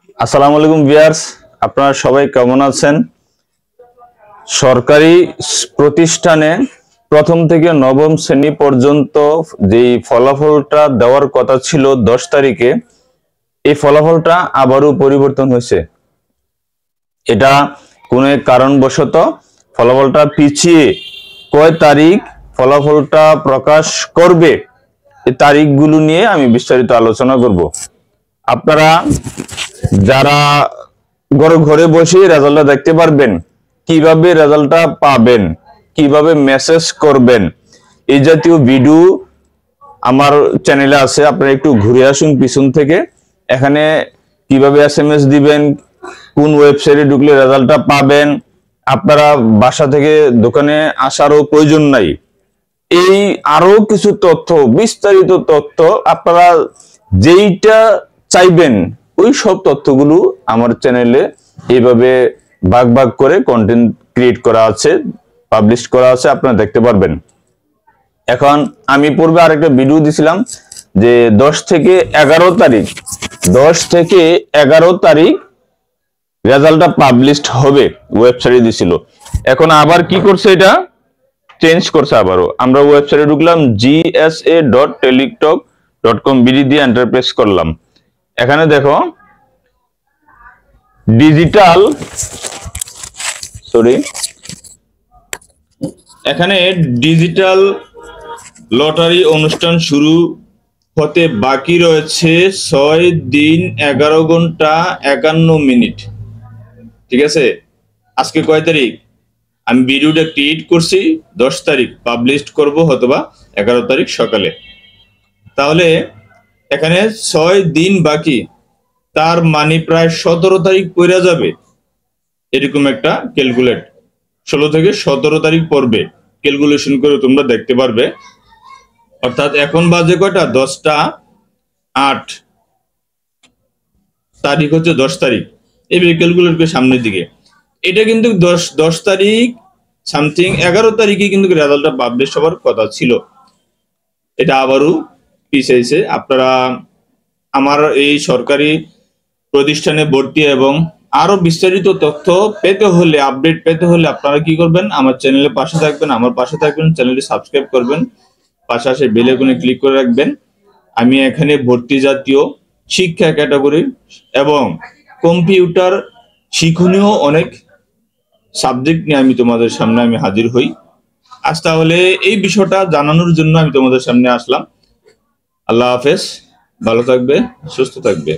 আসসালামু আলাইকুম ভিউয়ার্স, আপনারা সবাই কেমন আছেন? সরকারি প্রতিষ্ঠানে প্রথম থেকে নবম শ্রেণী পর্যন্ত যে ফলাফলটা দেওয়ার কথা ছিল 10 তারিখে, এই ফলাফলটা আবারও পরিবর্তন হয়েছে। এটা কোনো এক কারণবশত ফলাফলটা পিছিয়ে কয় তারিখ ফলাফলটা প্রকাশ করবে, এই তারিখগুলো নিয়ে আমি বিস্তারিত আলোচনা করব। আপনারা যারা ঘরে বসে রেজাল্টটা দেখতে পারবেন, কিভাবে রেজাল্টটা পাবেন, কিভাবে মেসেজ করবেন, এই জাতীয় ভিডিও আমার চ্যানেলে আছে। আপনারা একটু ঘুরে আসুন পিছন থেকে। এখানে কিভাবে এসএমএস দিবেন, কোন ওয়েবসাইটে ঢুকলে রেজাল্টটা পাবেন, আপনারা বাসা থেকে দোকানে আসারও প্রয়োজন নাই। এই আরো কিছু তথ্য, বিস্তারিত তথ্য আপনারা যেইটা চাইবেন ওই সব তথ্যগুলো আমার চ্যানেলে এইভাবে ভাগ ভাগ করে কন্টেন্ট ক্রিয়েট করা আছে, পাবলিশ করা আছে, আপনারা দেখতে পারবেন। এখন আমি পূর্বে আরেকটা ভিডিও দিছিলাম যে 10 থেকে 11 তারিখ রেজাল্টটা পাবলিশড হবে, ওয়েবসাইটে দিছিল। এখন আবার কি করছে, এটা চেঞ্জ করছে। আবারও আমরা ওয়েবসাইটে ঢুকলাম, gsa.teletalk.com বিডি দিয়ে এন্টার প্রেস করলাম। এখানে দেখো ডিজিটাল লটারি অনুষ্ঠান শুরু হতে বাকি রয়েছে 6 দিন 11 ঘন্টা 51 মিনিট। ঠিক আছে, আজকে কয় তারিখ? আমি ভিডিওটা ক্রিয়েট করছি 10 তারিখ, পাবলিশ করব অথবা 11 তারিখ সকালে। তাহলে এখানে 6 দিন বাকি, তার মানে প্রায় 17 তারিখ পড়ে যাবে। এরকম একটা ক্যালকুলেট 16 থেকে 17 তারিখ পড়বে, ক্যালকুলেশন করে তোমরা দেখতে পারবে। অর্থাৎ এখন বাজে কয়টা? 10টা 8, তারিখ হচ্ছে 10 তারিখ। এইভাবে ক্যালকুলেট করে সামনের দিকে, এটা কিন্তু 10 তারিখ সামথিং 11 তারিখে কিন্তু রেজাল্টটা পাবলিশ হওয়ার কথা ছিল। এটা আবারও পিছিয়েছে। আপনারা আমার এই সরকারি প্রতিষ্ঠানে ভর্তি এবং আরো বিস্তারিত তথ্য পেতে হলে, আপডেট পেতে হলে আপনারা কি করবেন? আমার চ্যানেলের পাশে থাকবেন, চ্যানেলটি সাবস্ক্রাইব করবেন, পাশাপাশি বেল আইকনে ক্লিক করে রাখবেন। আমি এখানে ভর্তি জাতীয় শিক্ষা ক্যাটাগরি এবং কম্পিউটার শিক্ষণীয় অনেক সাবজেক্ট নিয়ে আমি তোমাদের সামনে হাজির হই। আজ তাহলে এই বিষয়টা জানানোর জন্য আমি তোমাদের সামনে আসলাম। আল্লাহ হাফেজ, ভালো থাকবে, সুস্থ থাকবে।